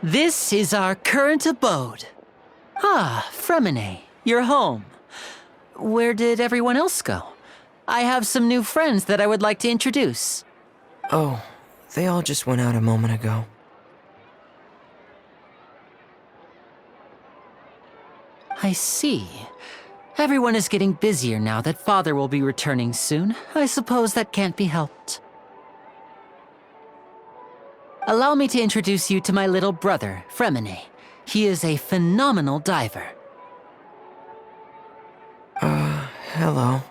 This is our current abode. Ah, Fremine, you're home. Where did everyone else go? I have some new friends that I would like to introduce. Oh, they all just went out a moment ago. I see. Everyone is getting busier now that Father will be returning soon. I suppose that can't be helped. Allow me to introduce you to my little brother, Fremine. He is a phenomenal diver. Hello.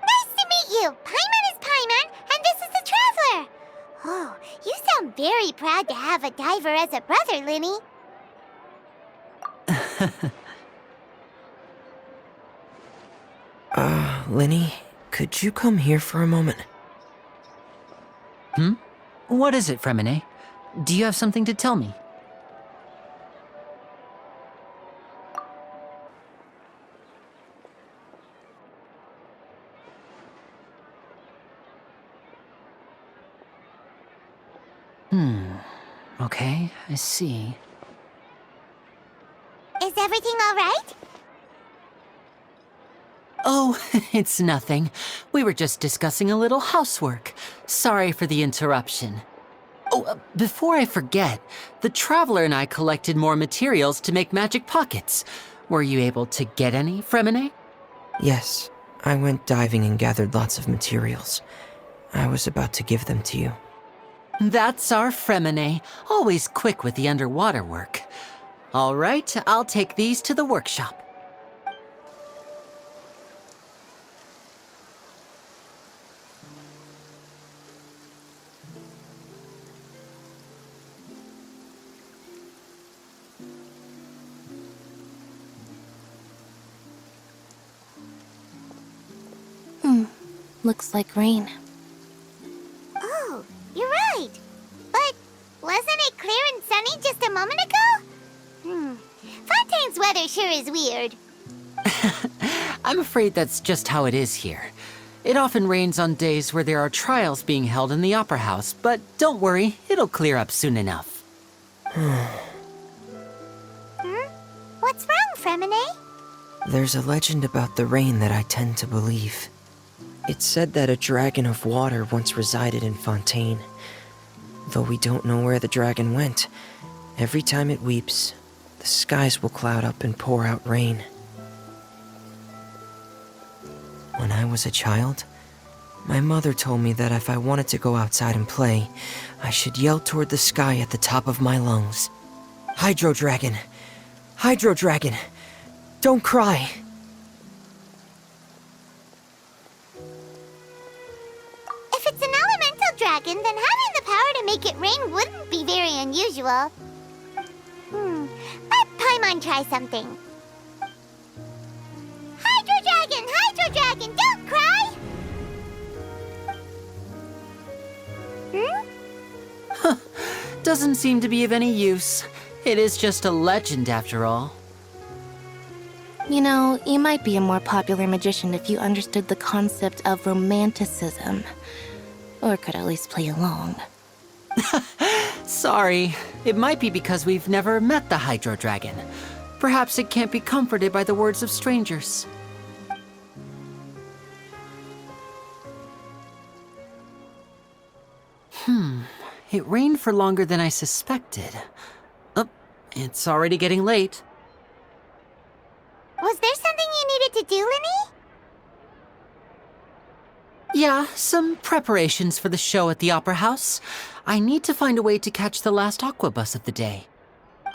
Nice to meet you! Paimon is Paimon, and this is the Traveler! Oh, you sound very proud to have a diver as a brother, Linny. Linny, could you come here for a moment? What is it, Fremine? Do you have something to tell me? Okay, I see. Is everything all right? Oh, it's nothing. We were just discussing a little housework. Sorry for the interruption. Oh, before I forget, the Traveler and I collected more materials to make magic pockets. Were you able to get any, Fremine? Yes, I went diving and gathered lots of materials. I was about to give them to you. That's our Fremine, always quick with the underwater work. All right, I'll take these to the workshop. Looks like rain. Oh, you're right. But wasn't it clear and sunny just a moment ago? Fontaine's weather sure is weird. I'm afraid that's just how it is here. It often rains on days where there are trials being held in the Opera House, but don't worry, it'll clear up soon enough. What's wrong, Fremine? There's a legend about the rain that I tend to believe. It's said that a dragon of water once resided in Fontaine. Though we don't know where the dragon went, every time it weeps, the skies will cloud up and pour out rain. When I was a child, my mother told me that if I wanted to go outside and play, I should yell toward the sky at the top of my lungs. Hydro Dragon! Hydro Dragon! Don't cry! If it's an elemental dragon, then having the power to make it rain wouldn't be very unusual. Let Paimon try something. Hydro Dragon, don't cry! Doesn't seem to be of any use. It is just a legend after all. You know, you might be a more popular magician if you understood the concept of romanticism. Or could at least play along. Sorry, it might be because we've never met the Hydro Dragon. Perhaps it can't be comforted by the words of strangers. It rained for longer than I suspected. Oh, it's already getting late. Was there something you needed to do, Linny? Yeah, some preparations for the show at the Opera House. I need to find a way to catch the last aqua bus of the day.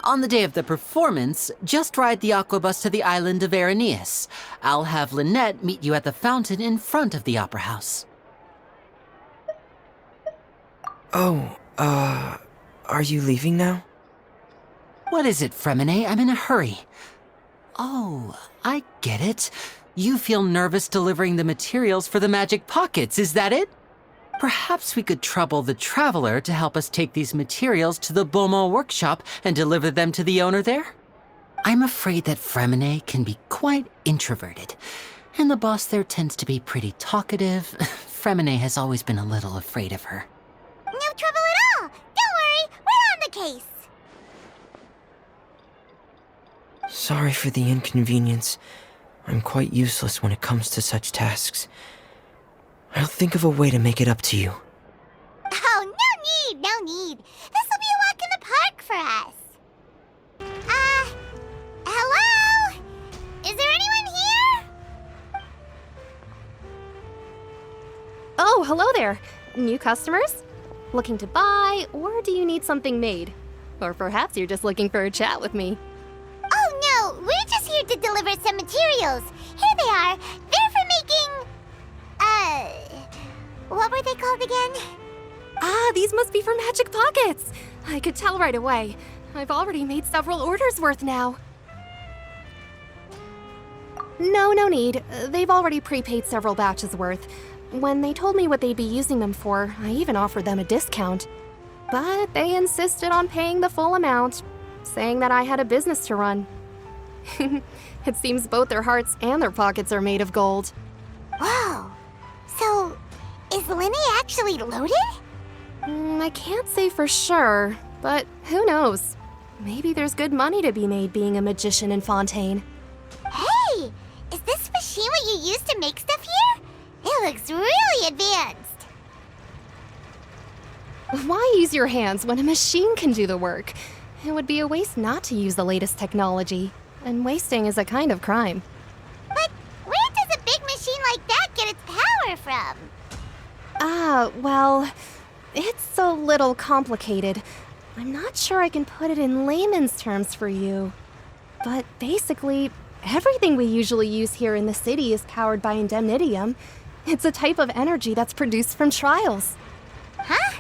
On the day of the performance, just ride the aqua bus to the island of Araneus. I'll have Lynette meet you at the fountain in front of the Opera House. Oh, are you leaving now? What is it, Fremine? I'm in a hurry. Oh, I get it. You feel nervous delivering the materials for the magic pockets, is that it? Perhaps we could trouble the Traveler to help us take these materials to the Beaumont workshop and deliver them to the owner there? I'm afraid that Fremine can be quite introverted, and the boss there tends to be pretty talkative. Fremine has always been a little afraid of her. No trouble at all. Don't worry, case. Sorry for the inconvenience. I'm quite useless when it comes to such tasks. I'll think of a way to make it up to you. Oh, no need. This will be a walk in the park for us. Hello? Is there anyone here? Oh, hello there. New customers? Looking to buy, or do you need something made? Or perhaps you're just looking for a chat with me. Oh, no, we're just here to deliver some materials. Here they are. They're for making... what were they called again? Ah, these must be for Magic Pockets. I could tell right away. I've already made several orders worth now. No need. They've already prepaid several batches worth. When they told me what they'd be using them for, I even offered them a discount. But they insisted on paying the full amount, saying that I had a business to run. It seems both their hearts and their pockets are made of gold. Whoa. So, is Linny actually loaded? I can't say for sure, but who knows? Maybe there's good money to be made being a magician in Fontaine. Hey! Is this machine what you use to make stuff here? It looks really advanced. Why use your hands when a machine can do the work? It would be a waste not to use the latest technology, and wasting is a kind of crime. But where does a big machine like that get its power from? Well, it's a little complicated. I'm not sure I can put it in layman's terms for you. But basically, everything we usually use here in the city is powered by indemnitium. It's a type of energy that's produced from trials. Huh?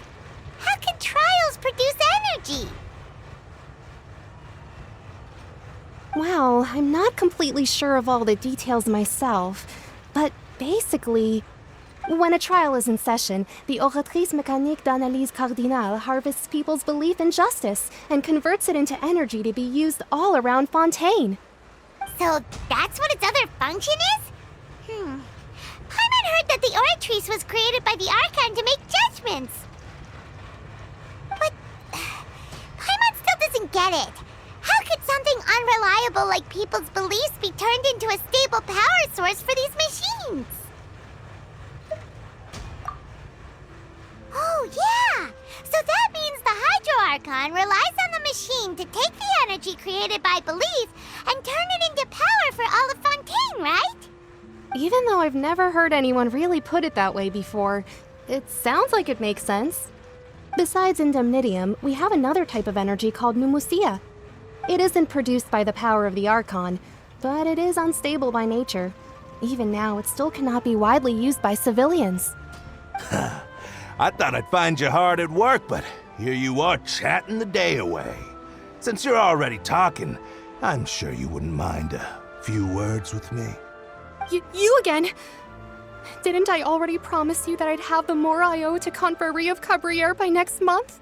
How can trials produce energy? Well, I'm not completely sure of all the details myself, but basically, when a trial is in session, the Oratrice Mécanique d'Analyse Cardinale harvests people's belief in justice and converts it into energy to be used all around Fontaine. So that's what its other function is? Paimon heard that the Oratrice was created by the Archon to make judgments. But Paimon still doesn't get it. How could something unreliable like people's beliefs be turned into a stable power source for these machines? Oh, yeah! So that means the Hydro Archon relies on the machine to take the energy created by belief and turn it into power for all of Fontaine, right? Even though I've never heard anyone really put it that way before, it sounds like it makes sense. Besides indemnitium, we have another type of energy called pneumosia. It isn't produced by the power of the Archon, but it is unstable by nature. Even now, it still cannot be widely used by civilians. I thought I'd find you hard at work, but here you are chatting the day away. Since you're already talking, I'm sure you wouldn't mind a few words with me. You again? Didn't I already promise you that I'd have the more I owe to Confrérie of Cabriere by next month?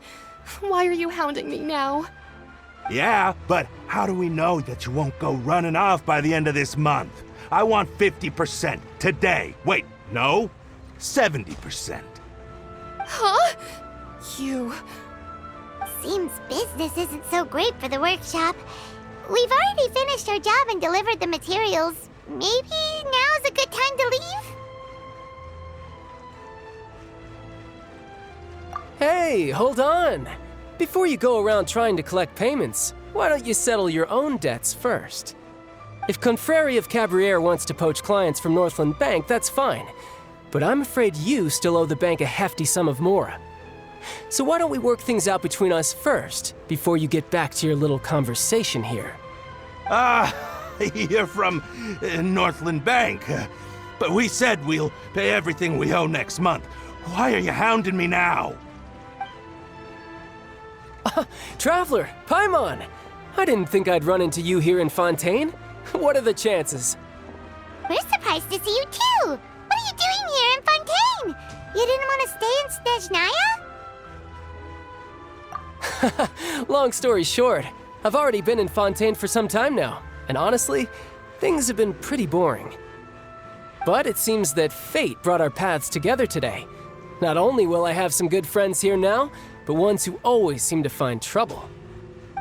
Why are you hounding me now? Yeah, but how do we know that you won't go running off by the end of this month? I want 50% today. Wait, no, 70%. Huh? You... Seems business isn't so great for the workshop. We've already finished our job and delivered the materials. Maybe now's a good time to leave? Hey, hold on! Before you go around trying to collect payments, why don't you settle your own debts first? If Confrérie of Cabriere wants to poach clients from Northland Bank, that's fine. But I'm afraid you still owe the bank a hefty sum of mora. So why don't we work things out between us first, before you get back to your little conversation here? You're from Northland Bank. But we said we'll pay everything we owe next month. Why are you hounding me now? Traveler, Paimon! I didn't think I'd run into you here in Fontaine. What are the chances? We're surprised to see you too! What are you doing here in Fontaine? You didn't want to stay in Snezhnaya? Long story short, I've already been in Fontaine for some time now, and honestly, things have been pretty boring. But it seems that fate brought our paths together today. Not only will I have some good friends here now, but ones who always seem to find trouble.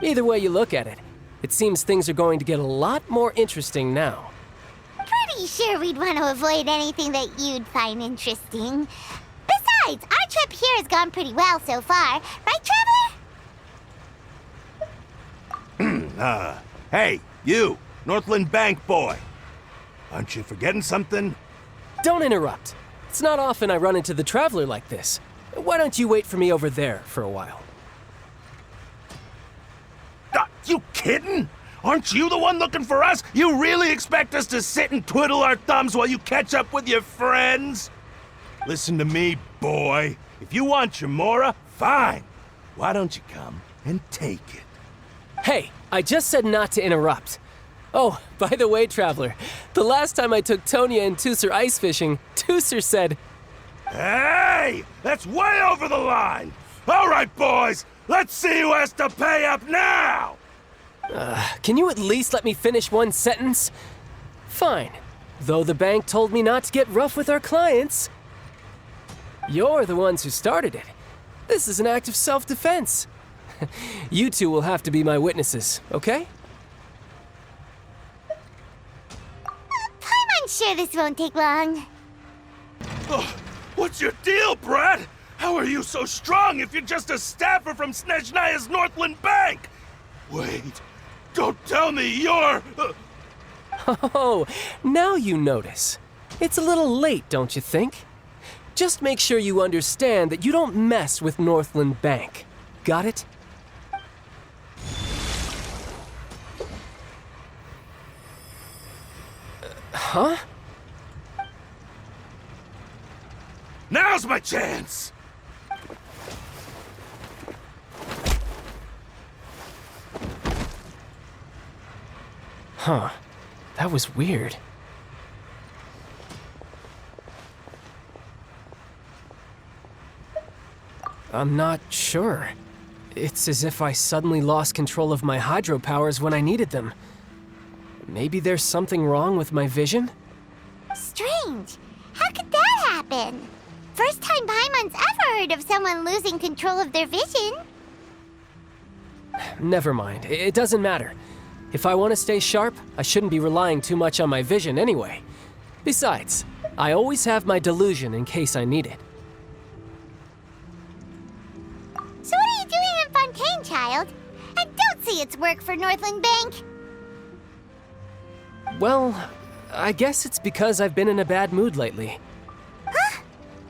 Either way you look at it, it seems things are going to get a lot more interesting now. Pretty sure we'd want to avoid anything that you'd find interesting. Besides, our trip here has gone pretty well so far. Right, Traveler? Hey, you, Northland Bank boy. Aren't you forgetting something? Don't interrupt. It's not often I run into the Traveler like this. Why don't you wait for me over there for a while? You kidding? Aren't you the one looking for us? You really expect us to sit and twiddle our thumbs while you catch up with your friends? Listen to me, boy. If you want Chamora, fine. Why don't you come and take it? Hey, I just said not to interrupt. Oh, by the way, Traveler, the last time I took Tonya and Tusser ice fishing, Tusser said, Hey! That's way over the line! All right, boys, let's see who has to pay up now! Can you at least let me finish one sentence? Fine. Though the bank told me not to get rough with our clients. You're the ones who started it. This is an act of self-defense. You two will have to be my witnesses, okay? I'm sure this won't take long. Oh, what's your deal, Brad? How are you so strong if you're just a staffer from Snezhnaya's Northland Bank? Wait, don't tell me you're... Oh, now you notice. It's a little late, don't you think? Just make sure you understand that you don't mess with Northland Bank. Got it? Huh? Now's my chance! Huh. That was weird. I'm not sure. It's as if I suddenly lost control of my hydro powers when I needed them. Maybe there's something wrong with my vision? Strange. How could that happen? First time Paimon's ever heard of someone losing control of their vision. Never mind. It doesn't matter. If I want to stay sharp, I shouldn't be relying too much on my vision anyway. Besides, I always have my delusion in case I need it. So what are you doing in Fontaine, child? I don't see its work for Northland Bank. Well, I guess it's because I've been in a bad mood lately. Huh?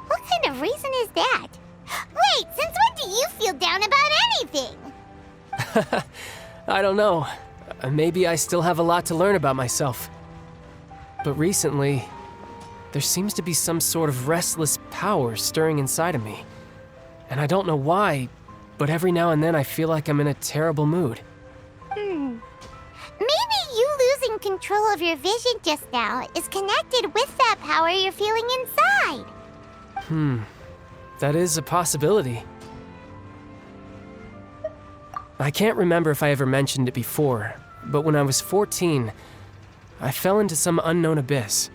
What kind of reason is that? Wait, since when do you feel down about anything? I don't know. Maybe I still have a lot to learn about myself. But recently, there seems to be some sort of restless power stirring inside of me. And I don't know why, but every now and then I feel like I'm in a terrible mood. Maybe you losing control of your vision just now is connected with that power you're feeling inside. That is a possibility. I can't remember if I ever mentioned it before, but when I was 14, I fell into some unknown abyss.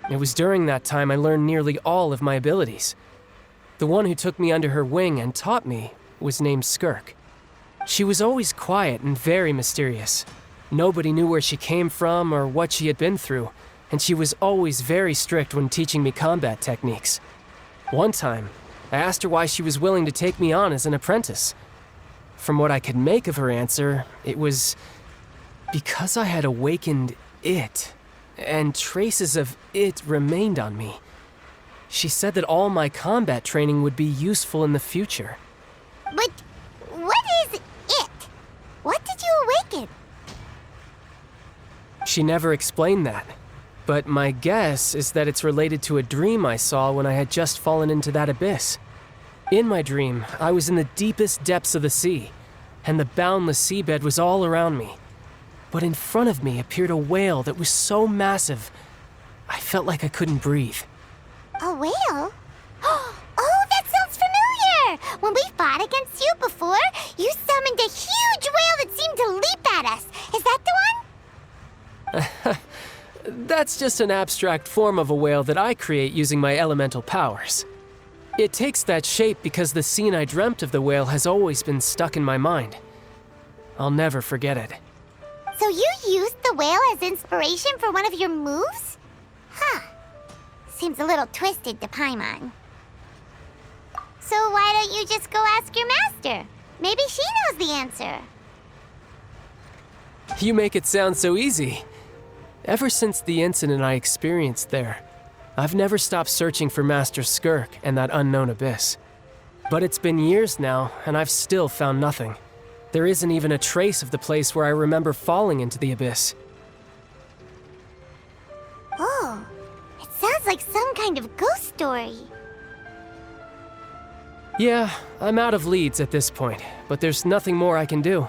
It was during that time I learned nearly all of my abilities. The one who took me under her wing and taught me was named Skirk. She was always quiet and very mysterious. Nobody knew where she came from or what she had been through, and she was always very strict when teaching me combat techniques. One time, I asked her why she was willing to take me on as an apprentice. From what I could make of her answer, it was because I had awakened it, and traces of it remained on me. She said that all my combat training would be useful in the future. But what is it? What did you awaken? She never explained that, but my guess is that it's related to a dream I saw when I had just fallen into that abyss. In my dream, I was in the deepest depths of the sea, and the boundless seabed was all around me. But in front of me appeared a whale that was so massive, I felt like I couldn't breathe. A whale? Oh, that sounds familiar! When we fought against you before, you summoned a huge whale that seemed to leap at us. Is that the one? That's just an abstract form of a whale that I create using my elemental powers. It takes that shape because the scene I dreamt of the whale has always been stuck in my mind. I'll never forget it. So you used the whale as inspiration for one of your moves? Huh. Seems a little twisted to Paimon. So why don't you just go ask your master? Maybe she knows the answer. You make it sound so easy. Ever since the incident I experienced there, I've never stopped searching for Master Skirk and that unknown abyss. But it's been years now, and I've still found nothing. There isn't even a trace of the place where I remember falling into the abyss. Oh, it sounds like some kind of ghost story. Yeah, I'm out of leads at this point, but there's nothing more I can do.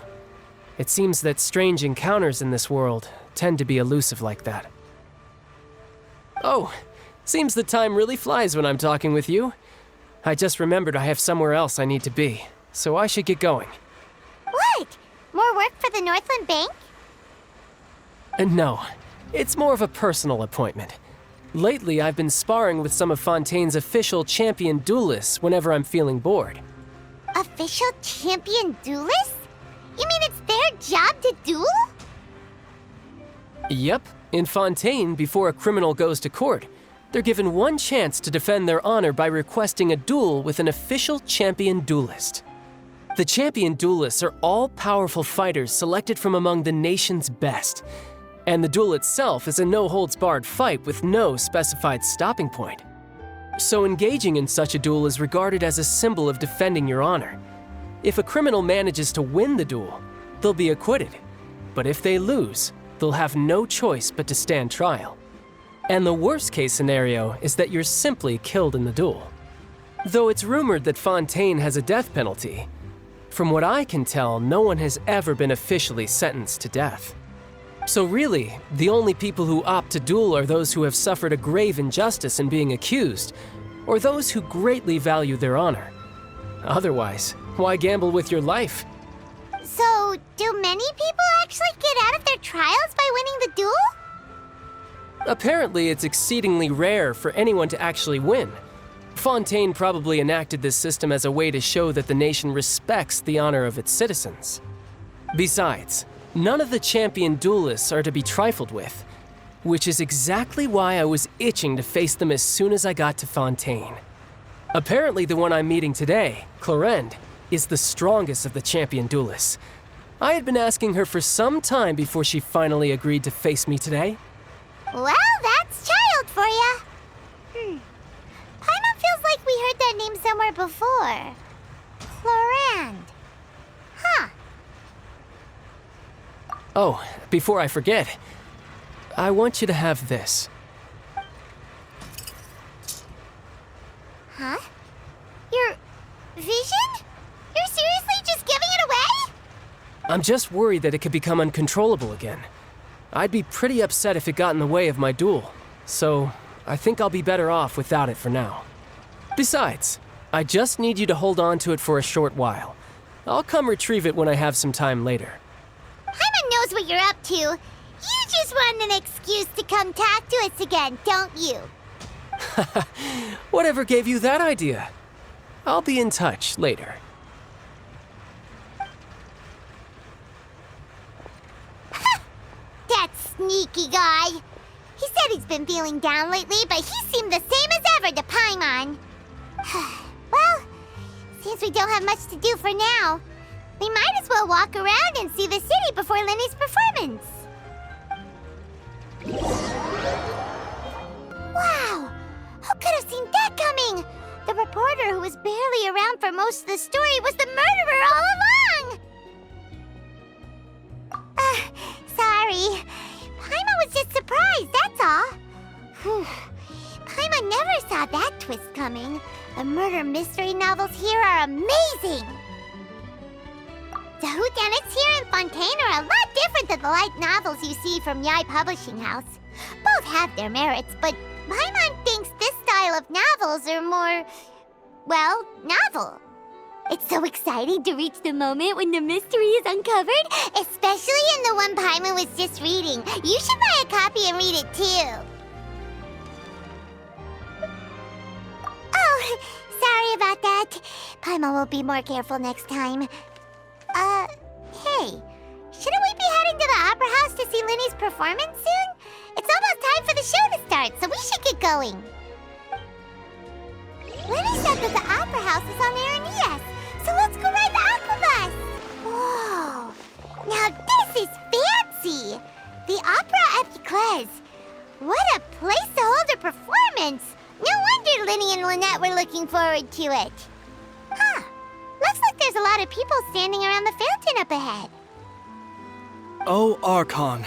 It seems that strange encounters in this world tend to be elusive like that. Oh, seems the time really flies when I'm talking with you. I just remembered I have somewhere else I need to be, so I should get going. What? More work for the Northland Bank? No, it's more of a personal appointment. Lately, I've been sparring with some of Fontaine's official champion duelists whenever I'm feeling bored. Official champion duelists? You mean it's their job to duel? Yep, in Fontaine, before a criminal goes to court, they're given one chance to defend their honor by requesting a duel with an official champion duelist. The champion duelists are all-powerful fighters selected from among the nation's best, and the duel itself is a no-holds-barred fight with no specified stopping point. So engaging in such a duel is regarded as a symbol of defending your honor. If a criminal manages to win the duel, they'll be acquitted. But if they lose, they'll have no choice but to stand trial. And the worst-case scenario is that you're simply killed in the duel. Though it's rumored that Fontaine has a death penalty, from what I can tell, no one has ever been officially sentenced to death. So really, the only people who opt to duel are those who have suffered a grave injustice in being accused, or those who greatly value their honor. Otherwise, why gamble with your life? So, do many people actually get out of their trials by winning the duel? Apparently, it's exceedingly rare for anyone to actually win. Fontaine probably enacted this system as a way to show that the nation respects the honor of its citizens. Besides, none of the champion duelists are to be trifled with, which is exactly why I was itching to face them as soon as I got to Fontaine. Apparently, the one I'm meeting today, Clorinde, is the strongest of the champion duelists. I had been asking her for some time before she finally agreed to face me today. Well, that's child for ya. Paimon feels like we heard that name somewhere before. Clorinde. Huh. Oh, before I forget, I want you to have this. Huh? Your vision? You're seriously just giving it away? I'm just worried that it could become uncontrollable again. I'd be pretty upset if it got in the way of my duel, so I think I'll be better off without it for now. Besides, I just need you to hold on to it for a short while. I'll come retrieve it when I have some time later. Paimon knows what you're up to. You just want an excuse to come talk to us again, don't you? Whatever gave you that idea? I'll be in touch later. That sneaky guy. He said he's been feeling down lately, but he seemed the same as ever to Paimon. Well, since we don't have much to do for now, we might as well walk around and see the city before Lenny's performance. Wow! Who could have seen that coming? The reporter who was barely around for most of the story was the murderer all along! Sorry. Paimon was just surprised, that's all. Paimon never saw that twist coming. The murder mystery novels here are amazing! The whodunits here in Fontaine are a lot different than the light novels you see from Yai Publishing House. Both have their merits, but Paimon thinks this style of novels are more, well, novel. It's so exciting to reach the moment when the mystery is uncovered, especially in the one Paimon was just reading. You should buy a copy and read it too. Oh, sorry, Sorry about that. Paimon will be more careful next time. Hey, shouldn't we be heading to the Opera House to see Linny's performance soon? It's almost time for the show to start, so we should get going. Linny said that the Opera House is on Aeneas, so let's go ride the Aquabus! Whoa! Now this is fancy! The Opera Epiclese. What a place to hold a performance! No wonder Linny and Lynette were looking forward to it. Huh. Looks like there's a lot of people standing around the fountain up ahead. O Archon,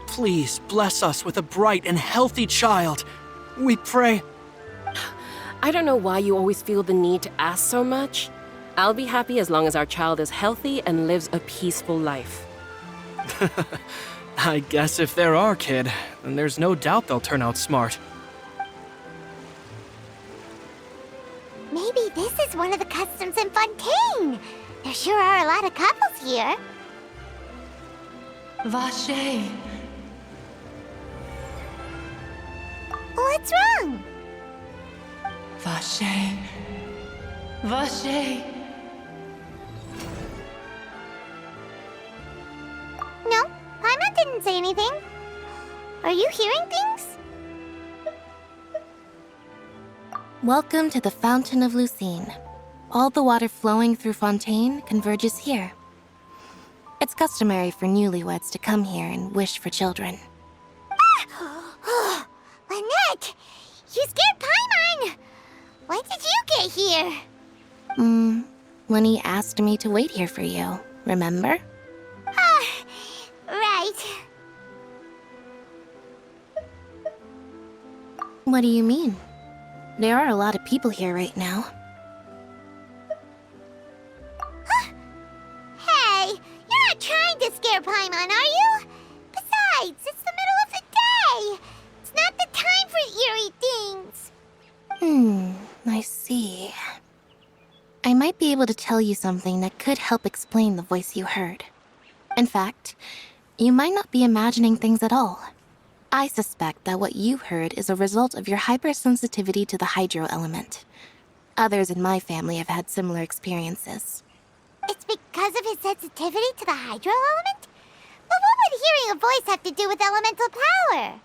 please bless us with a bright and healthy child. We pray. I don't know why you always feel the need to ask so much. I'll be happy as long as our child is healthy and lives a peaceful life. I guess if they're our kid, then there's no doubt they'll turn out smart. Maybe this is one of the customs in Fontaine. There sure are a lot of couples here. Vache. What's wrong? Vache. Vache. No, Paimon didn't say anything. Are you hearing things? Welcome to the Fountain of Lucine. All the water flowing through Fontaine converges here. It's customary for newlyweds to come here and wish for children. Ah! Lynette! You scared Paimon! When did you get here? Lenny asked me to wait here for you, remember? Ah, right. What do you mean? There are a lot of people here right now. Hey, you're not trying to scare Paimon, are you? Besides, it's the middle of the day. It's not the time for eerie things. I see. I might be able to tell you something that could help explain the voice you heard. In fact, you might not be imagining things at all. I suspect that what you heard is a result of your hypersensitivity to the hydro element. Others in my family have had similar experiences. It's because of his sensitivity to the hydro element? But what would hearing a voice have to do with elemental power?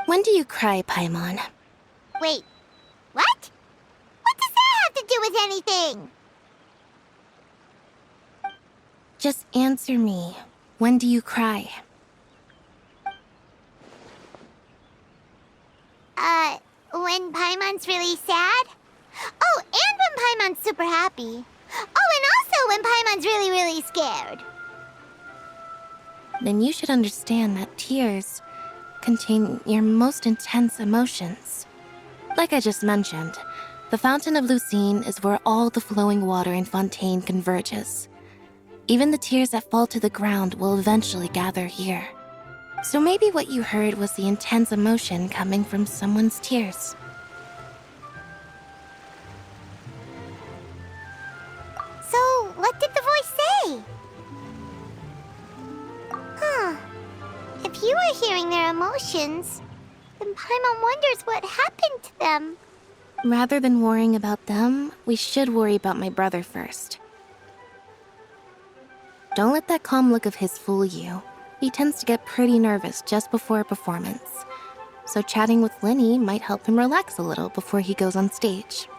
When do you cry, Paimon? Wait, what? What does that have to do with anything? Just answer me. When do you cry? When Paimon's really sad? Oh, and when Paimon's super happy. Oh, and also when Paimon's really, really scared. Then you should understand that tears contain your most intense emotions. Like I just mentioned, the Fountain of Lucine is where all the flowing water in Fontaine converges. Even the tears that fall to the ground will eventually gather here. So maybe what you heard was the intense emotion coming from someone's tears. So, what did the voice say? Huh. If you were hearing their emotions, then Paimon wonders what happened to them. Rather than worrying about them, we should worry about my brother first. Don't let that calm look of his fool you. He tends to get pretty nervous just before a performance. So chatting with Linny might help him relax a little before he goes on stage.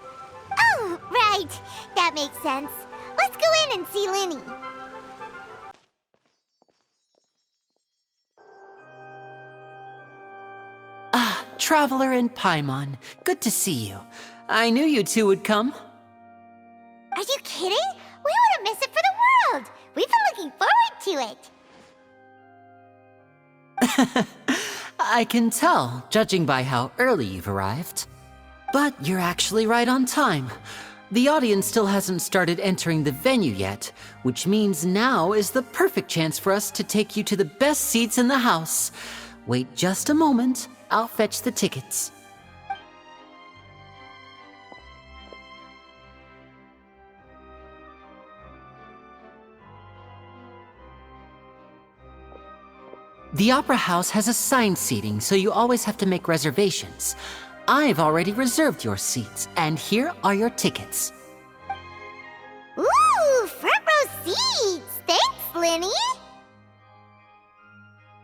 Oh, right. That makes sense. Let's go in and see Linny. Traveler and Paimon, good to see you. I knew you two would come. Are you kidding? We wouldn't miss it for the world. We've been looking forward to it. I can tell, judging by how early you've arrived. But you're actually right on time. The audience still hasn't started entering the venue yet, which means now is the perfect chance for us to take you to the best seats in the house. Wait just a moment, I'll fetch the tickets. The Opera House has assigned seating, so you always have to make reservations. I've already reserved your seats, and here are your tickets. Ooh, front row seats! Thanks, Linny!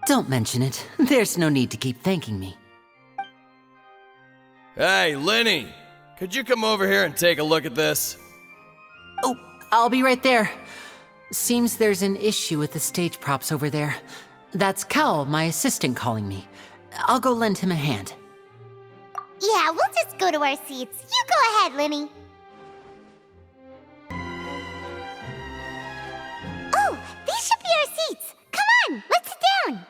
Don't mention it. There's no need to keep thanking me. Hey, Lenny! Could you come over here and take a look at this? Oh, I'll be right there. Seems there's an issue with the stage props over there. That's Cal, my assistant, calling me. I'll go lend him a hand. Yeah, we'll just go to our seats. You go ahead, Linny. Oh, these should be our seats. Come on, let's sit down.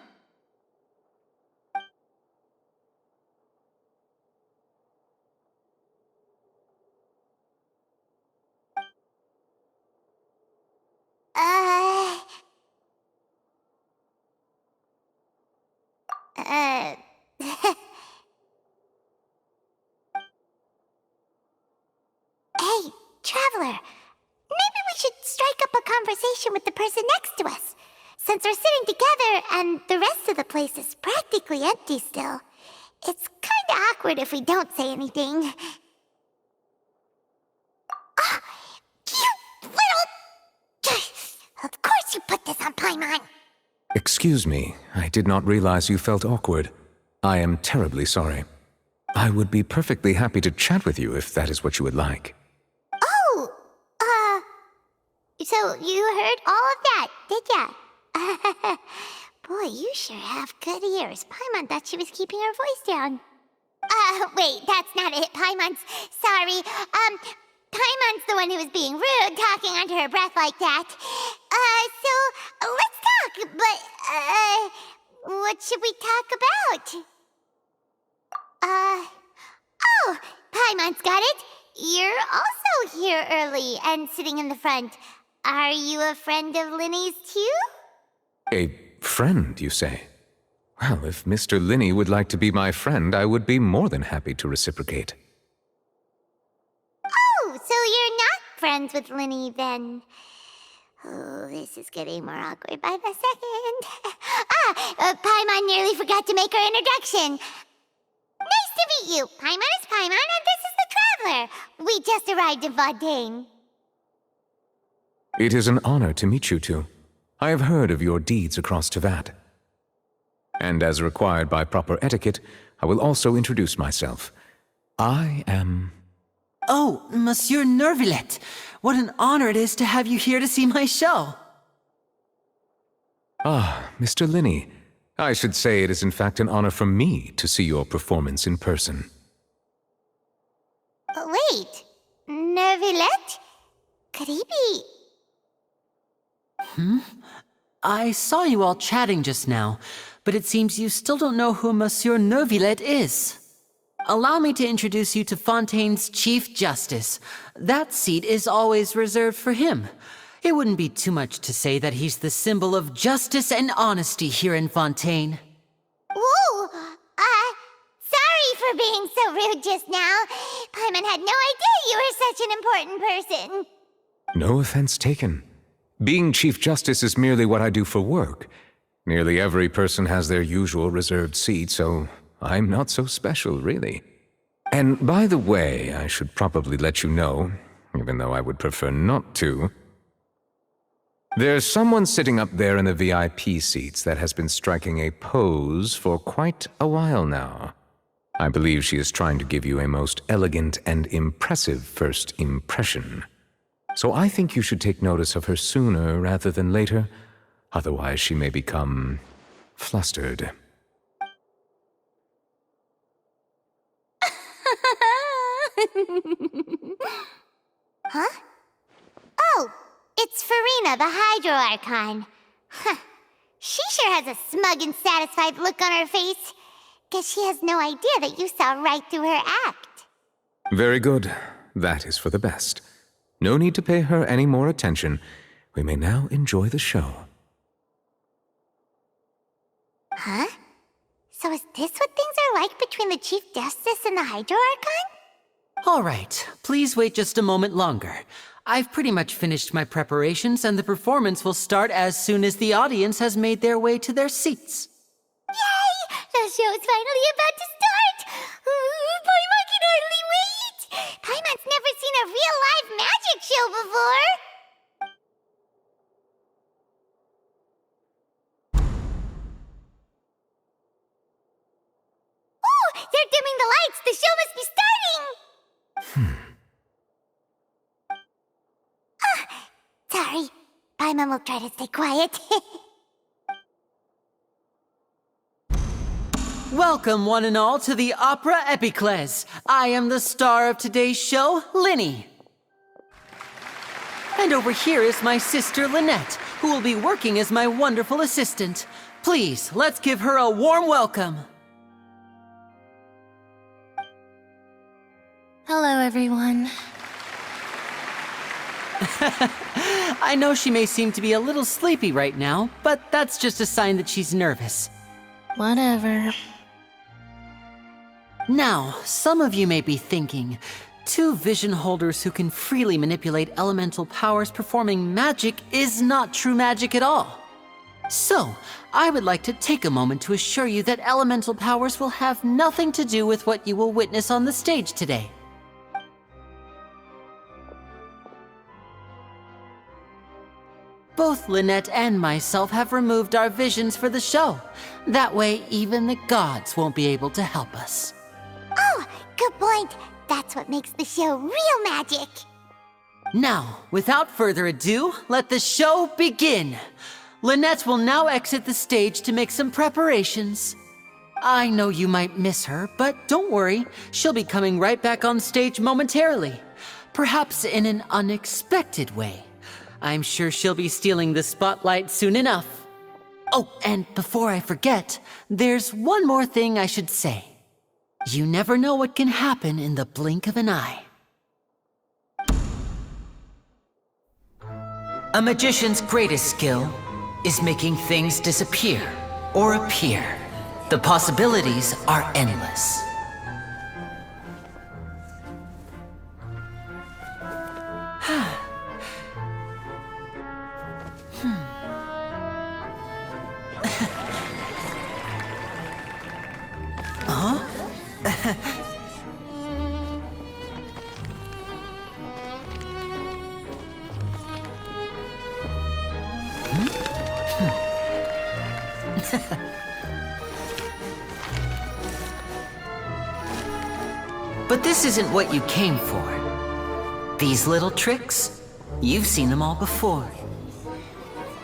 Hey, Traveler. Maybe we should strike up a conversation with the person next to us. Since we're sitting together and the rest of the place is practically empty still, it's kinda awkward if we don't say anything. Ah, you little... Of course you put this on Paimon. Excuse me, I did not realize you felt awkward. I am terribly sorry. I would be perfectly happy to chat with you if that is what you would like. Oh, so you heard all of that, did ya? Boy, you sure have good ears. Paimon thought she was keeping her voice down. Wait, that's not it. Paimon's... Sorry. Paimon's the one who was being rude, talking under her breath like that. So, let's talk, but, what should we talk about? Oh, Paimon's got it. You're also here early and sitting in the front. Are you a friend of Linny's too? A friend, you say? Well, if Mr. Linney would like to be my friend, I would be more than happy to reciprocate. Oh, so you're not friends with Linny then? Oh, this is getting more awkward by the second. Paimon nearly forgot to make her introduction. Nice to meet you. Paimon is Paimon, and this is the Traveler. We just arrived in Fontaine. It is an honor to meet you two. I have heard of your deeds across Tevat. And as required by proper etiquette, I will also introduce myself. I am... Oh, Monsieur Nervillet. What an honor it is to have you here to see my show. Ah, Mr. Linney. I should say it is in fact an honor for me to see your performance in person. Wait, Nervillet? Could he be... I saw you all chatting just now, but it seems you still don't know who Monsieur Nervillet is. Allow me to introduce you to Fontaine's Chief Justice. That seat is always reserved for him. It wouldn't be too much to say that he's the symbol of justice and honesty here in Fontaine. Whoa! Sorry for being so rude just now. Paimon had no idea you were such an important person. No offense taken. Being Chief Justice is merely what I do for work. Nearly every person has their usual reserved seat, so I'm not so special, really. And by the way, I should probably let you know, even though I would prefer not to. There's someone sitting up there in the VIP seats that has been striking a pose for quite a while now. I believe she is trying to give you a most elegant and impressive first impression. So I think you should take notice of her sooner rather than later, otherwise she may become flustered. Huh? Oh, it's Farina, the Hydro Archon. Huh. She sure has a smug and satisfied look on her face. Guess she has no idea that you saw right through her act. Very good. That is for the best. No need to pay her any more attention. We may now enjoy the show. Huh? So is this what things are like between the Chief Justice and the Hydro Archon? All right, please wait just a moment longer. I've pretty much finished my preparations, and the performance will start as soon as the audience has made their way to their seats. Yay! The show's finally about to start! Paimon can hardly wait! Paimon's never seen a real live magic show before! Ooh! They're dimming the lights! The show must be starting! Sorry. Paimon will try to stay quiet. Welcome, one and all, to the Opera Epiclese. I am the star of today's show, Linny. And over here is my sister, Lynette, who will be working as my wonderful assistant. Please, let's give her a warm welcome. Hello, everyone. I know she may seem to be a little sleepy right now, but that's just a sign that she's nervous. Whatever. Now, some of you may be thinking, two vision holders who can freely manipulate elemental powers performing magic is not true magic at all. So, I would like to take a moment to assure you that elemental powers will have nothing to do with what you will witness on the stage today. Both Lynette and myself have removed our visions for the show. That way, even the gods won't be able to help us. Oh, good point. That's what makes the show real magic. Now, without further ado, let the show begin. Lynette will now exit the stage to make some preparations. I know you might miss her, but don't worry. She'll be coming right back on stage momentarily. Perhaps in an unexpected way. I'm sure she'll be stealing the spotlight soon enough. Oh, and before I forget, there's one more thing I should say. You never know what can happen in the blink of an eye. A magician's greatest skill is making things disappear or appear. The possibilities are endless. But this isn't what you came for. These little tricks, you've seen them all before.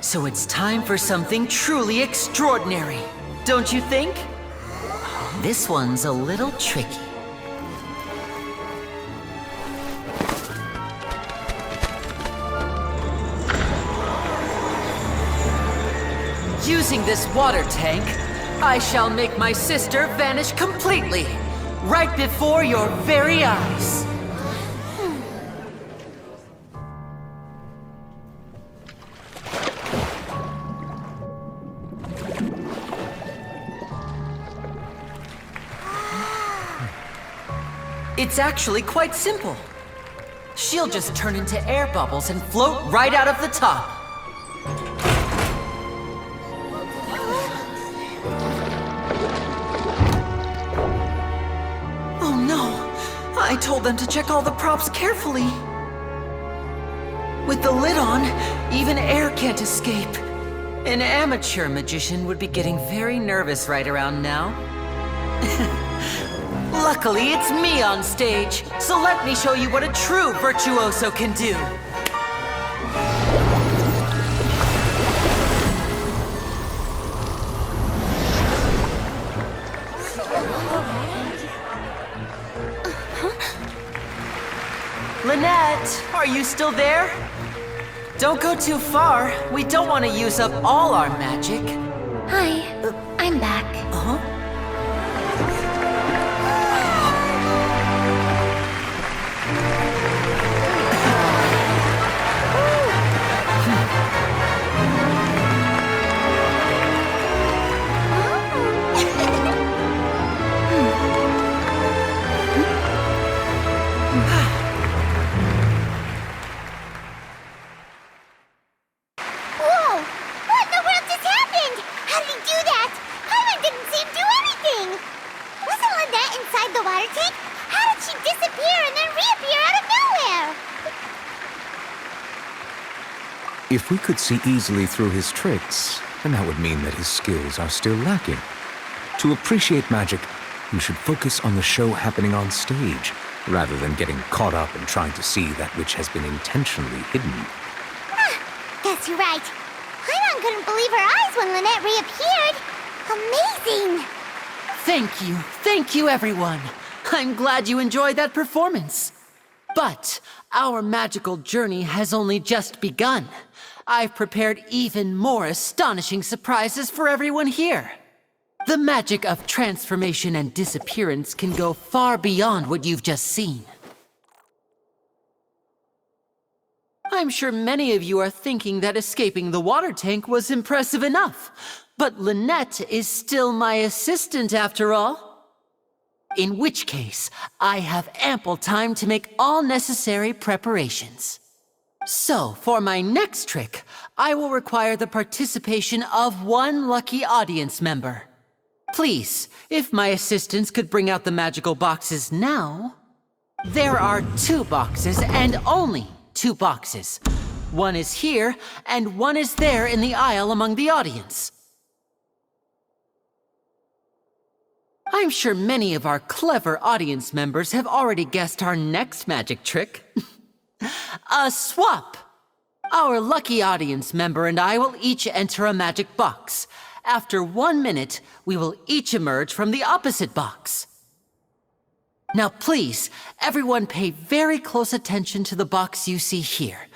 So it's time for something truly extraordinary, don't you think? This one's a little tricky. Using this water tank, I shall make my sister vanish completely, right before your very eyes. It's actually quite simple. She'll just turn into air bubbles and float right out of the top. Oh no! I told them to check all the props carefully. With the lid on, even air can't escape. An amateur magician would be getting very nervous right around now. Luckily, it's me on stage, so let me show you what a true virtuoso can do. Lynette, are you still there? Don't go too far. We don't want to use up all our magic. Hi, I'm back. Uh-huh. Whoa! What in the world just happened? How did he do that? Paimon didn't see him do anything! Wasn't Lynette inside the water tank? disappear and then reappear out of nowhere. If we could see easily through his tricks, then that would mean that his skills are still lacking. To appreciate magic, you should focus on the show happening on stage, rather than getting caught up in trying to see that which has been intentionally hidden. Guess you're right. Paimon couldn't believe her eyes when Lynette reappeared. Amazing! Thank you everyone. I'm glad you enjoyed that performance. But our magical journey has only just begun. I've prepared even more astonishing surprises for everyone here. The magic of transformation and disappearance can go far beyond what you've just seen. I'm sure many of you are thinking that escaping the water tank was impressive enough, but Lynette is still my assistant after all. In which case, I have ample time to make all necessary preparations. So, for my next trick, I will require the participation of one lucky audience member. Please, if my assistants could bring out the magical boxes now. There are 2 boxes and only 2 boxes. One is here and one is there in the aisle among the audience. I'm sure many of our clever audience members have already guessed our next magic trick. A swap! Our lucky audience member and I will each enter a magic box. After 1 minute, we will each emerge from the opposite box. Now please, everyone pay very close attention to the box you see here.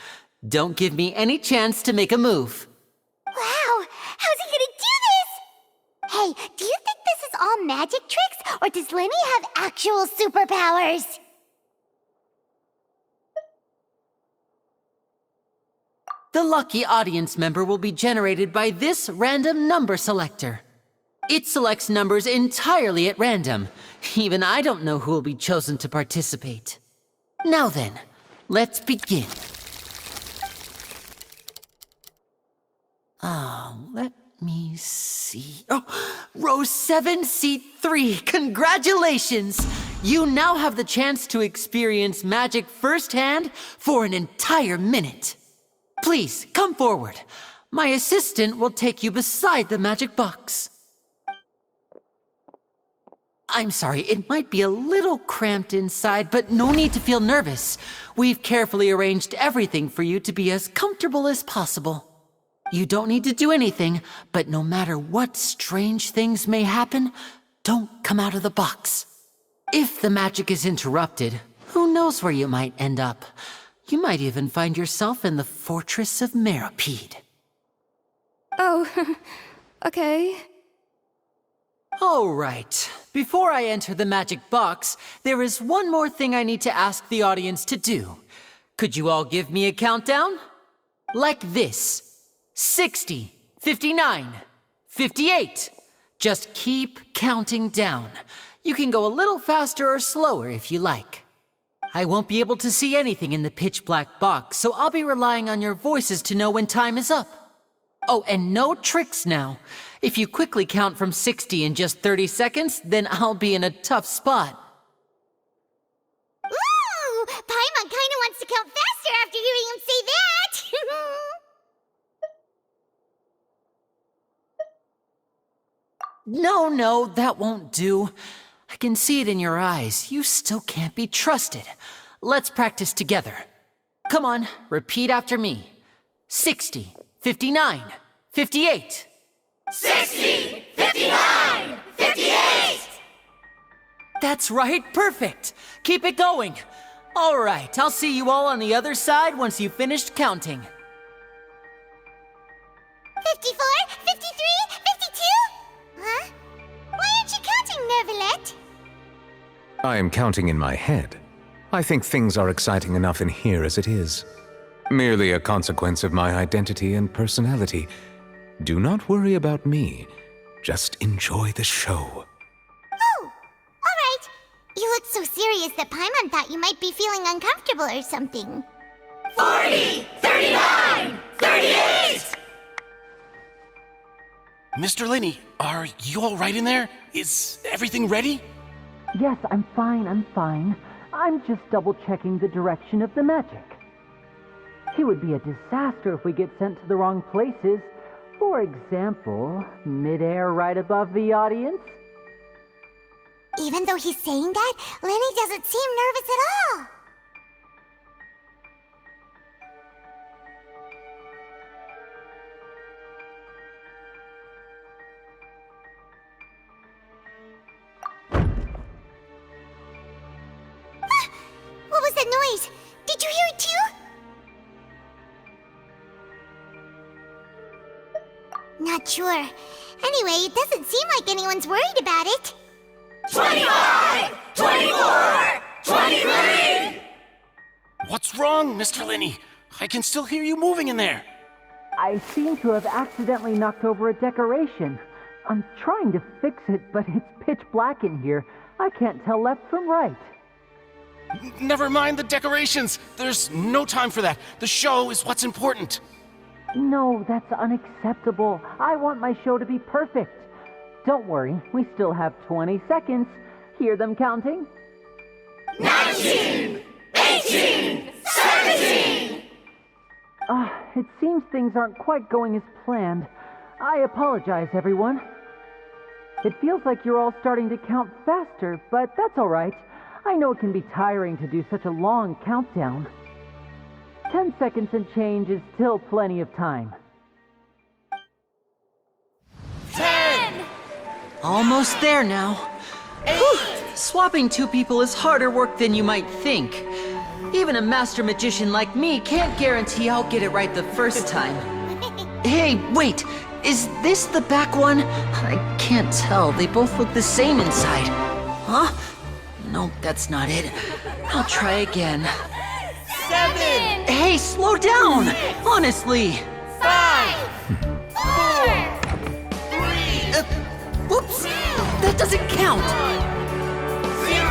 Don't give me any chance to make a move. Wow! How's he gonna do this? Hey, do you think this is all magic tricks, or does Lenny have actual superpowers? The lucky audience member will be generated by this random number selector. It selects numbers entirely at random. Even I don't know who will be chosen to participate. Now then, let's begin. Let me see. Oh, row 7, seat 3. Congratulations! You now have the chance to experience magic firsthand for an entire minute. Please, come forward. My assistant will take you beside the magic box. I'm sorry, it might be a little cramped inside, but no need to feel nervous. We've carefully arranged everything for you to be as comfortable as possible. You don't need to do anything, but no matter what strange things may happen, don't come out of the box. If the magic is interrupted, who knows where you might end up? You might even find yourself in the Fortress of Meripede. Oh, okay. All right. Before I enter the magic box, there is one more thing I need to ask the audience to do. Could you all give me a countdown? Like this. 60, 59, 58. Just keep counting down. You can go a little faster or slower if you like. I won't be able to see anything in the pitch-black box, so I'll be relying on your voices to know when time is up. Oh, and no tricks now. If you quickly count from 60 in just 30 seconds, then I'll be in a tough spot. Ooh! Paimon kinda wants to count faster after hearing him say that! No, that won't do. I can see it in your eyes. You still can't be trusted. Let's practice together. Come on, repeat after me. 60, 59, 58. 60! 59! 58! That's right, perfect. Keep it going. All right, I'll see you all on the other side once you've finished counting. 54, 53, 52? Huh? Why aren't you counting, Nervalette? I am counting in my head. I think things are exciting enough in here as it is. Merely a consequence of my identity and personality. Do not worry about me. Just enjoy the show. Oh, alright. You look so serious that Paimon thought you might be feeling uncomfortable or something. 40! 39! 38! Mr. Linney, are you all right in there? Is everything ready? Yes, I'm fine. I'm just double-checking the direction of the magic. It would be a disaster if we get sent to the wrong places. For example, midair right above the audience. Even though he's saying that, Lenny doesn't seem nervous at all. What was that noise? Did you hear it too? Not sure. Anyway, it doesn't seem like anyone's worried about it. 25! 24! 23! What's wrong, Mr. Linney? I can still hear you moving in there. I seem to have accidentally knocked over a decoration. I'm trying to fix it, but it's pitch black in here. I can't tell left from right. Never mind the decorations. There's no time for that. The show is what's important. No, that's unacceptable. I want my show to be perfect. Don't worry, we still have 20 seconds. Hear them counting? 19! 18! 17! It seems things aren't quite going as planned. I apologize, everyone. It feels like you're all starting to count faster, but that's all right. I know it can be tiring to do such a long countdown. 10 seconds and change is still plenty of time. 10! Almost there now. Whew. Swapping two people is harder work than you might think. Even a master magician like me can't guarantee I'll get it right the first time. Hey, wait! Is this the back one? I can't tell. They both look the same inside. Huh? No, that's not it. I'll try again. 7! Hey, slow down! Honestly! 5! 4! 3! Whoops! That doesn't count! 0!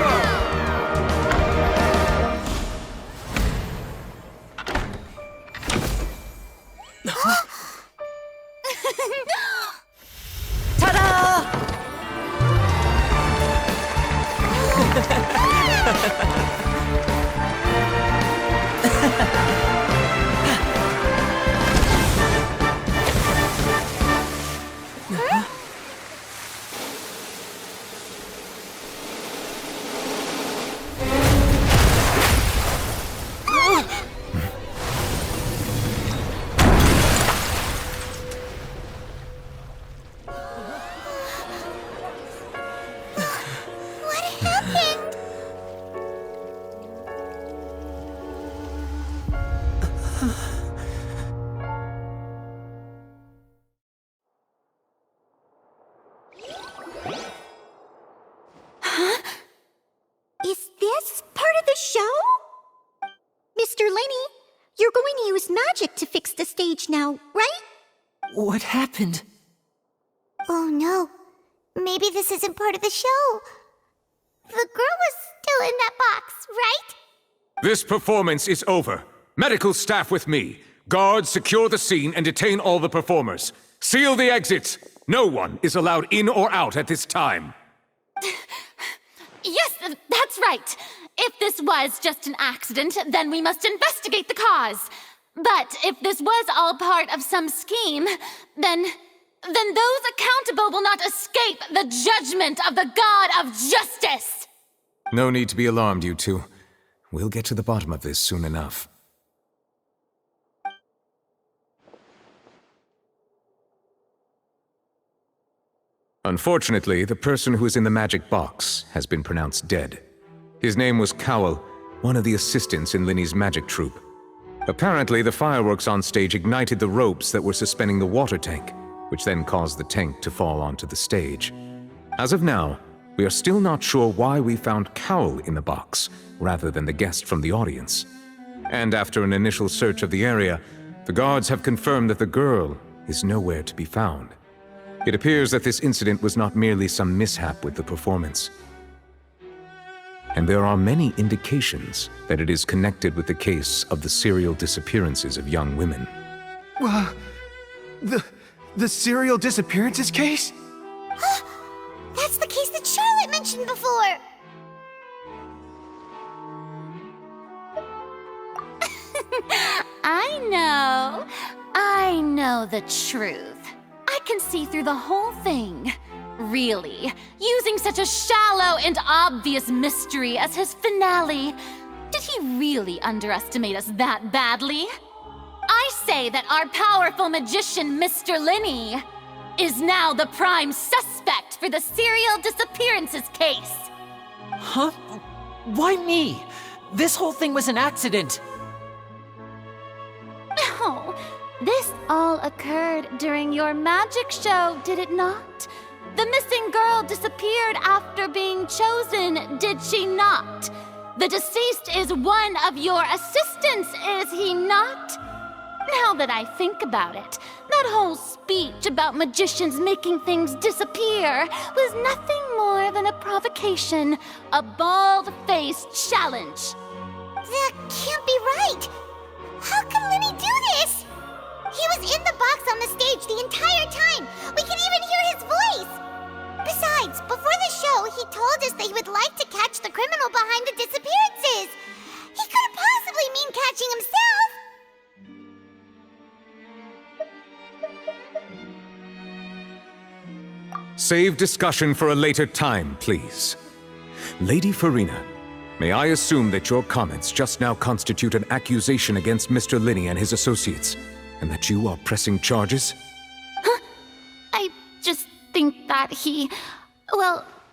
Ta-da! What happened? Is this part of the show? Mr. Lenny, you're going to use magic to fix the stage now, right? What happened? Oh no. Maybe this isn't part of the show. The girl was still in that box, right? This performance is over. Medical staff with me. Guards, secure the scene and detain all the performers. Seal the exits. No one is allowed in or out at this time. Yes, that's right. If this was just an accident, then we must investigate the cause. But if this was all part of some scheme, then those accountable will not escape the judgment of the God of Justice. No need to be alarmed, you two. We'll get to the bottom of this soon enough. Unfortunately, the person who is in the magic box has been pronounced dead. His name was Cowell, one of the assistants in Linny's magic troupe. Apparently, the fireworks on stage ignited the ropes that were suspending the water tank, which then caused the tank to fall onto the stage. As of now, we are still not sure why we found Cowell in the box, rather than the guest from the audience. And after an initial search of the area, the guards have confirmed that the girl is nowhere to be found. It appears that this incident was not merely some mishap with the performance. And there are many indications that it is connected with the case of the serial disappearances of young women. The serial disappearances case? That's the case that Charlotte mentioned before. know the truth. I can see through the whole thing. Really, using such a shallow and obvious mystery as his finale. Did he really underestimate us that badly? I say that our powerful magician, Mr. Linney, is now the prime suspect for the serial disappearances case. Huh? Why me? This whole thing was an accident. No, this all occurred during your magic show, did it not? The missing girl disappeared after being chosen, did she not? The deceased is one of your assistants, is he not? Now that I think about it, that whole speech about magicians making things disappear was nothing more than a provocation, a bald-faced challenge. That can't be right. How can Lenny do this? He was in the box on the stage the entire time. We can even hear his voice. Besides, before the show, he told us that he would like to catch the criminal behind the disappearances. He couldn't possibly mean catching himself. Save discussion for a later time, please. Lady Farina, may I assume that your comments just now constitute an accusation against Mr. Linney and his associates, and that you are pressing charges? I just think that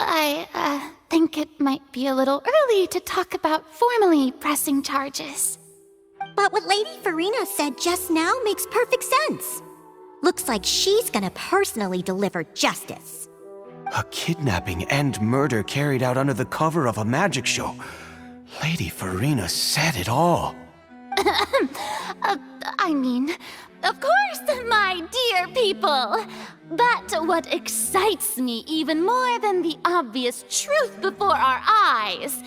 I think it might be a little early to talk about formally pressing charges. But what Lady Farina said just now makes perfect sense. Looks like she's gonna personally deliver justice. A kidnapping and murder carried out under the cover of a magic show. Lady Farina said it all. I mean, of course, my dear people. But what excites me even more than the obvious truth before our eyes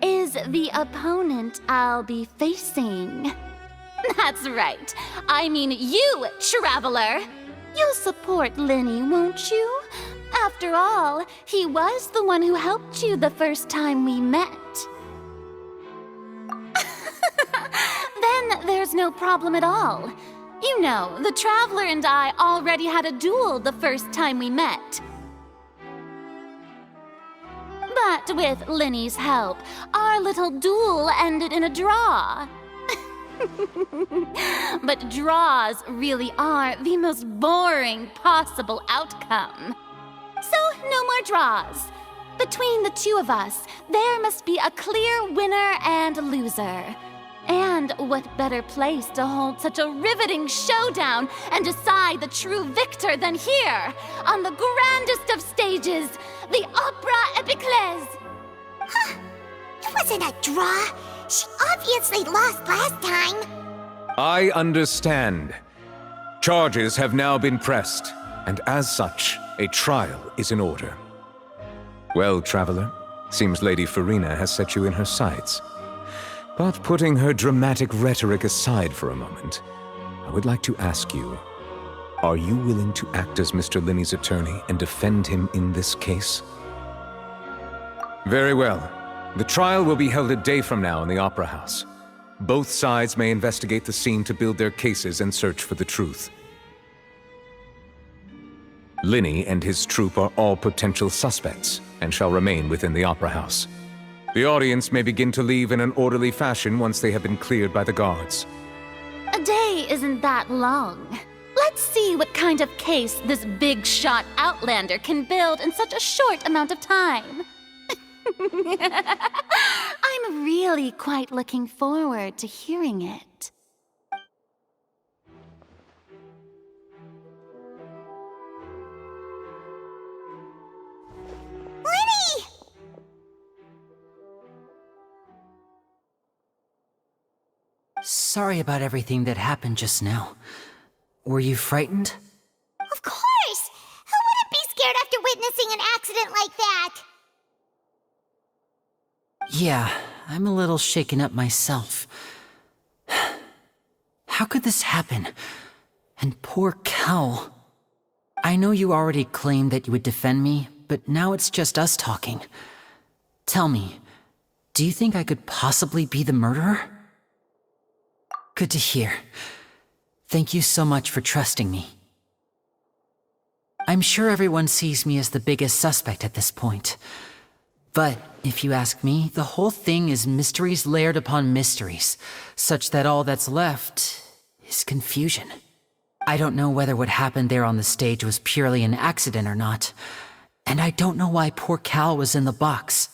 is the opponent I'll be facing. That's right. I mean you, Traveler. You'll support Linney, won't you? After all, he was the one who helped you the first time we met. Then there's no problem at all. You know, the Traveler and I already had a duel the first time we met. But with Linney's help, our little duel ended in a draw. But draws really are the most boring possible outcome. So, no more draws. Between the two of us, there must be a clear winner and loser. And what better place to hold such a riveting showdown and decide the true victor than here, on the grandest of stages, the Opera Epiclese. Huh? It wasn't a draw. She obviously lost last time. I understand. Charges have now been pressed, and as such, a trial is in order. Well, Traveler, seems Lady Farina has set you in her sights. But putting her dramatic rhetoric aside for a moment, I would like to ask you, are you willing to act as Mr. Linney's attorney and defend him in this case? Very well. The trial will be held a day from now in the Opera House. Both sides may investigate the scene to build their cases and search for the truth. Linney and his troupe are all potential suspects and shall remain within the Opera House. The audience may begin to leave in an orderly fashion once they have been cleared by the guards. A day isn't that long. Let's see what kind of case this big-shot Outlander can build in such a short amount of time. I'm really quite looking forward to hearing it. Lenny! Sorry about everything that happened just now. Were you frightened? Of course! Who wouldn't be scared after witnessing an accident like that? Yeah, I'm a little shaken up myself. How could this happen? And poor Kel. I know you already claimed that you would defend me, but now it's just us talking. Tell me, do you think I could possibly be the murderer? Good to hear. Thank you so much for trusting me. I'm sure everyone sees me as the biggest suspect at this point. But if you ask me, the whole thing is mysteries layered upon mysteries, such that all that's left is confusion. I don't know whether what happened there on the stage was purely an accident or not, and I don't know why poor Cal was in the box.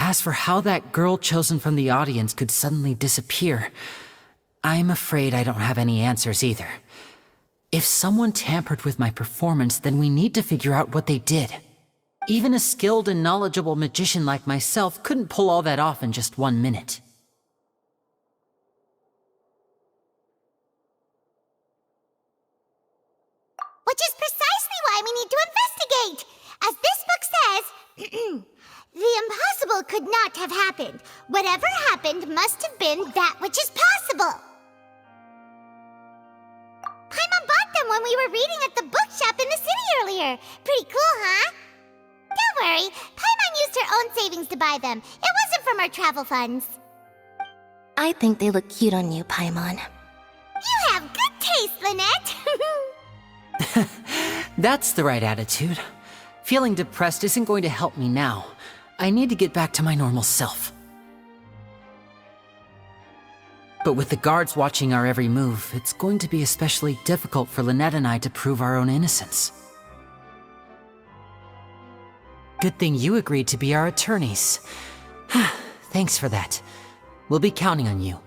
As for how that girl chosen from the audience could suddenly disappear, I'm afraid I don't have any answers either. If someone tampered with my performance, then we need to figure out what they did. Even a skilled and knowledgeable magician like myself couldn't pull all that off in just 1 minute. Which is precisely why we need to investigate! As this book says, the impossible could not have happened. Whatever happened must have been that which is possible. Paimon bought them when we were reading at the bookshop in the city earlier. Pretty cool, huh? Don't worry, Paimon used her own savings to buy them. It wasn't from our travel funds. I think they look cute on you, Paimon. You have good taste, Lynette! That's the right attitude. Feeling depressed isn't going to help me now. I need to get back to my normal self. But with the guards watching our every move, it's going to be especially difficult for Lynette and I to prove our own innocence. Good thing you agreed to be our attorneys. Thanks for that. We'll be counting on you.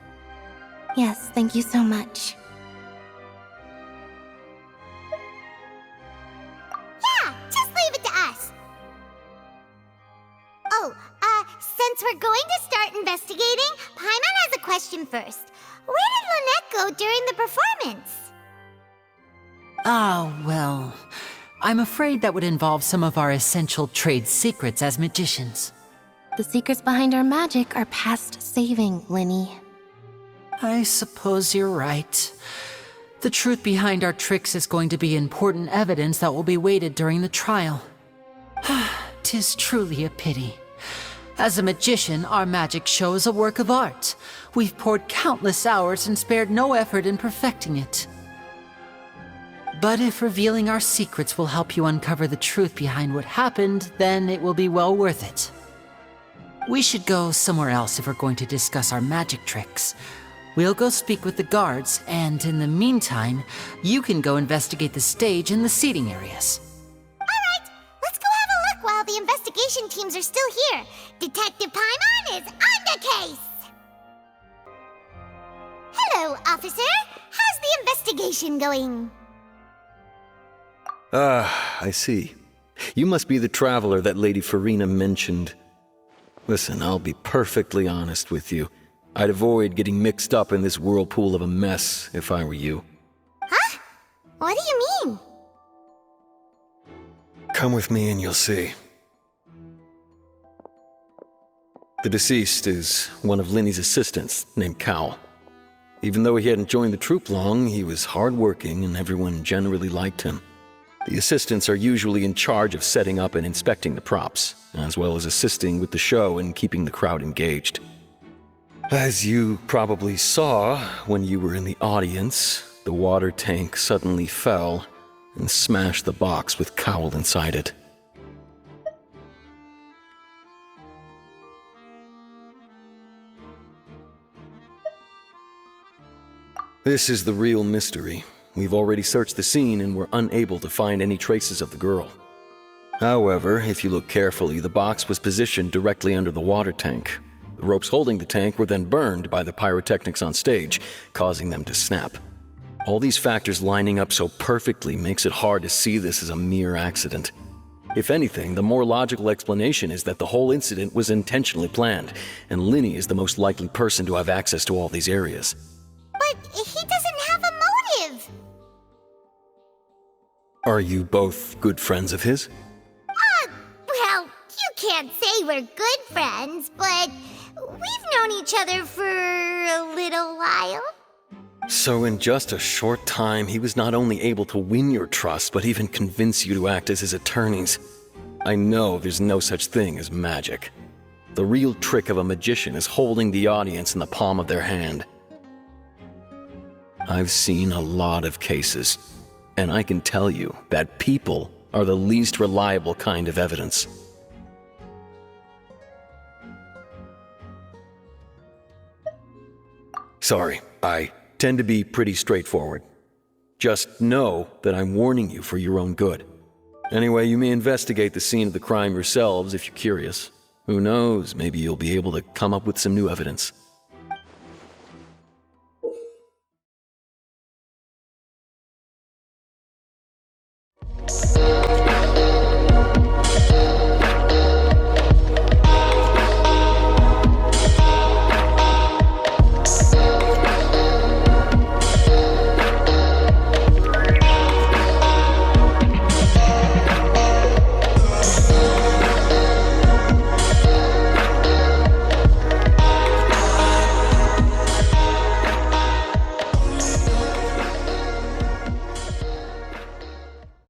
Yes, thank you so much. Yeah, just leave it to us. Oh, since we're going to start investigating, Paimon has a question first. Where did Lynette go during the performance? Ah, well, I'm afraid that would involve some of our essential trade secrets as magicians. The secrets behind our magic are past saving, Linny. I suppose you're right. The truth behind our tricks is going to be important evidence that will be weighted during the trial. 'Tis truly a pity. As a magician, our magic show is a work of art. We've poured countless hours and spared no effort in perfecting it. But if revealing our secrets will help you uncover the truth behind what happened, then it will be well worth it. We should go somewhere else if we're going to discuss our magic tricks. We'll go speak with the guards, and in the meantime, you can go investigate the stage and the seating areas. Alright, let's go have a look while the investigation teams are still here. Detective Paimon is on the case! Hello, officer. How's the investigation going? Ah, I see. You must be the traveler that Lady Farina mentioned. Listen, I'll be perfectly honest with you. I'd avoid getting mixed up in this whirlpool of a mess if I were you. Huh? What do you mean? Come with me and you'll see. The deceased is one of Linny's assistants, named Cal. Even though he hadn't joined the troupe long, he was hardworking and everyone generally liked him. The assistants are usually in charge of setting up and inspecting the props, as well as assisting with the show and keeping the crowd engaged. As you probably saw when you were in the audience, the water tank suddenly fell and smashed the box with Cowl inside it. This is the real mystery. We've already searched the scene and were unable to find any traces of the girl. However, if you look carefully, the box was positioned directly under the water tank. The ropes holding the tank were then burned by the pyrotechnics on stage, causing them to snap. All these factors lining up so perfectly makes it hard to see this as a mere accident. If anything, the more logical explanation is that the whole incident was intentionally planned, and Linny is the most likely person to have access to all these areas. But he doesn't have a motive! Are you both good friends of his? Well, you can't say we're good friends, but we've known each other for a little while. So in just a short time, he was not only able to win your trust, but even convince you to act as his attorneys. I know there's no such thing as magic. The real trick of a magician is holding the audience in the palm of their hand. I've seen a lot of cases, and I can tell you that people are the least reliable kind of evidence. Sorry, I tend to be pretty straightforward. Just know that I'm warning you for your own good. Anyway, you may investigate the scene of the crime yourselves if you're curious. Who knows, maybe you'll be able to come up with some new evidence.